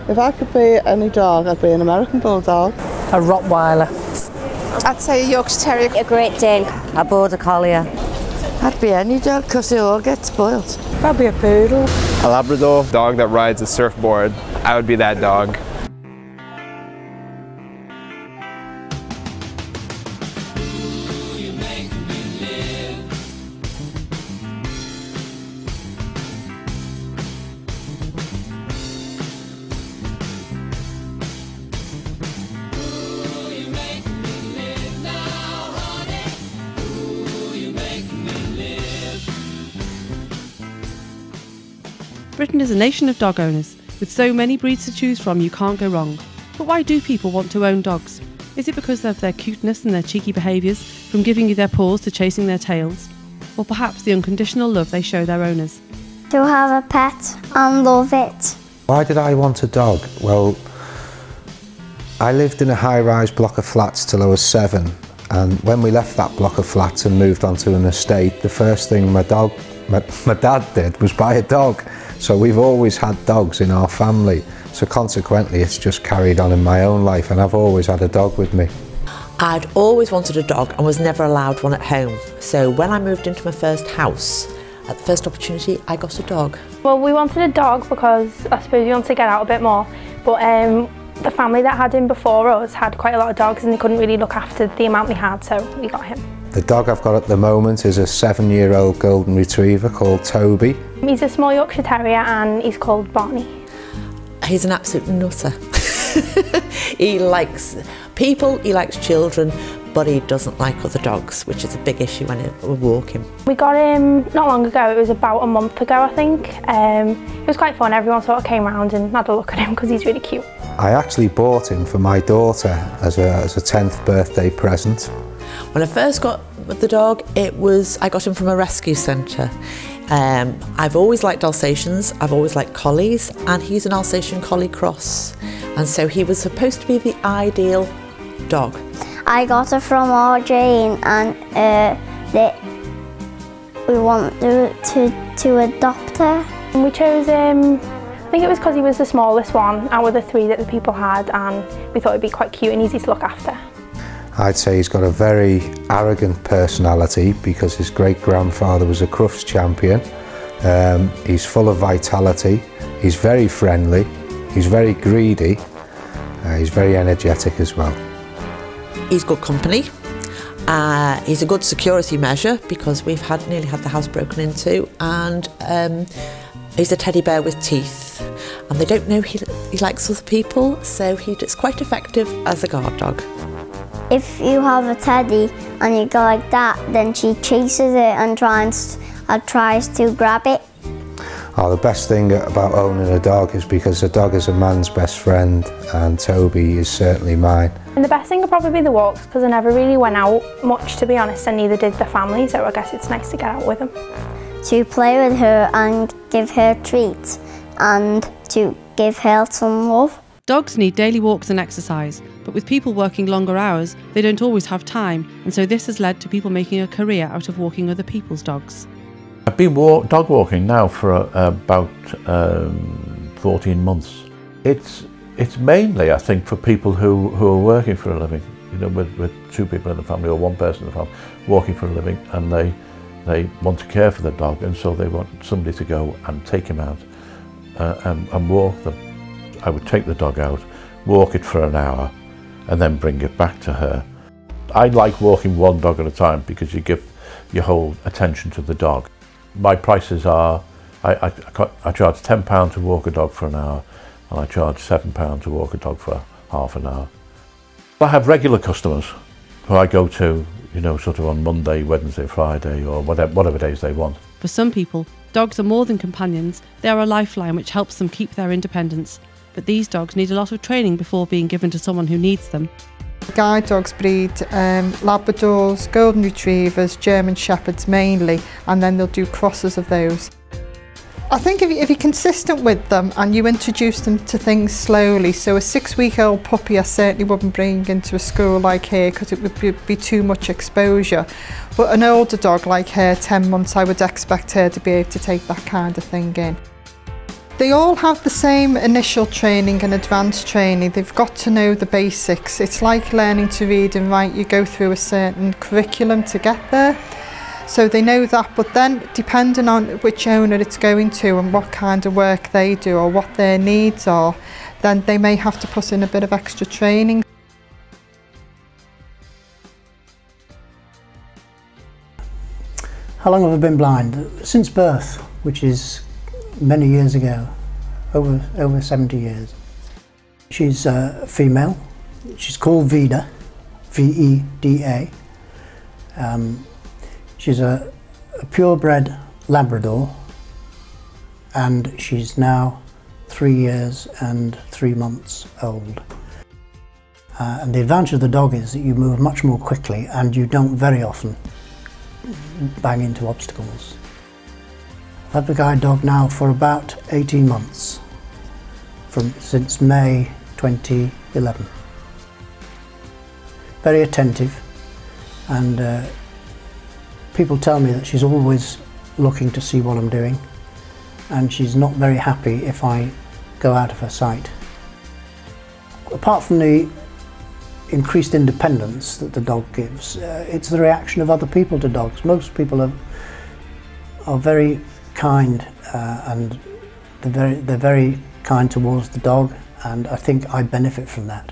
If I could be any dog, I'd be an American Bulldog. A Rottweiler. I'd say a Yorkshire Terrier. A Great Dane. A Border Collie. I'd be any dog because they all get spoiled. Probably a Poodle. A Labrador. Dog that rides a surfboard. I would be that dog. Britain is a nation of dog owners. With so many breeds to choose from, you can't go wrong. But why do people want to own dogs? Is it because of their cuteness and their cheeky behaviours, from giving you their paws to chasing their tails? Or perhaps the unconditional love they show their owners? To have a pet and love it. Why did I want a dog? Well, I lived in a high-rise block of flats till I was 7, and when we left that block of flats and moved onto an estate, the first thing my dad did was buy a dog. So we've always had dogs in our family, so consequently it's just carried on in my own life, and I've always had a dog with me. I'd always wanted a dog and was never allowed one at home. So when I moved into my first house, at the first opportunity, I got a dog. Well, we wanted a dog because I suppose we wanted to get out a bit more, but the family that had him before us had quite a lot of dogs and they couldn't really look after the amount we had, so we got him. The dog I've got at the moment is a 7-year-old golden retriever called Toby. He's a small Yorkshire Terrier and he's called Barney. He's an absolute nutter. He likes people, he likes children, but he doesn't like other dogs, which is a big issue when we're walking. We got him not long ago, it was about a month ago I think. It was quite fun, everyone sort of came round and had a look at him because he's really cute. I actually bought him for my daughter as a 10th birthday present. When I first got the dog, I got him from a rescue centre. I've always liked Alsatians, I've always liked collies, and he's an Alsatian Collie Cross. And so he was supposed to be the ideal dog. I got it from RJ and we want to adopt her. And we chose him, I think it was because he was the smallest one out of the 3 that the people had, and we thought it'd be quite cute and easy to look after. I'd say he's got a very arrogant personality because his great-grandfather was a Crufts champion. He's full of vitality, he's very friendly, he's very greedy, he's very energetic as well. He's good company. He's a good security measure because we've nearly had the house broken into, and he's a teddy bear with teeth, and they don't know he likes other people, so he's quite effective as a guard dog. If you have a teddy and you go like that, then she chases it and tries to grab it. Oh, the best thing about owning a dog is because a dog is a man's best friend, and Toby is certainly mine. And the best thing would probably be the walks, because I never really went out much, to be honest, and neither did the family, so I guess it's nice to get out with them. To play with her and give her treats and to give her some love. Dogs need daily walks and exercise, but with people working longer hours, they don't always have time, and so this has led to people making a career out of walking other people's dogs. I've been dog walking now for about 14 months. It's mainly, I think, for people who are working for a living, you know, with 2 people in the family or 1 person in the family working for a living, and they want to care for their dog, and so they want somebody to go and take him out and walk them. I would take the dog out, walk it for an hour, and then bring it back to her. I like walking 1 dog at a time because you give your whole attention to the dog. My prices are, I charge £10 to walk a dog for an hour, and I charge £7 to walk a dog for half an hour. I have regular customers who I go to, you know, sort of on Monday, Wednesday, Friday, or whatever days they want. For some people, dogs are more than companions, they are a lifeline which helps them keep their independence. But these dogs need a lot of training before being given to someone who needs them. Guide dogs breed Labradors, Golden Retrievers, German Shepherds mainly, and then they'll do crosses of those. I think if you're consistent with them and you introduce them to things slowly, so a 6-week-old puppy I certainly wouldn't bring into a school like her because it would be too much exposure. But an older dog like her, 10 months, I would expect her to be able to take that kind of thing in. They all have the same initial training and advanced training. They've got to know the basics. It's like learning to read and write. You go through a certain curriculum to get there. So they know that, but then depending on which owner it's going to and what kind of work they do or what their needs are, then they may have to put in a bit of extra training. How long have I been blind? Since birth, which is many years ago, over 70 years. She's a female. She's called Vida, V-E-D-A. She's a purebred Labrador, and she's now 3 years and 3 months old. And the advantage of the dog is that you move much more quickly and you don't very often bang into obstacles. I've had the guide dog now for about 18 months, since May 2011. Very attentive, and people tell me that she's always looking to see what I'm doing, and she's not very happy if I go out of her sight. Apart from the increased independence that the dog gives, it's the reaction of other people to dogs. Most people are very kind, and they're very kind towards the dog, and I think I benefit from that.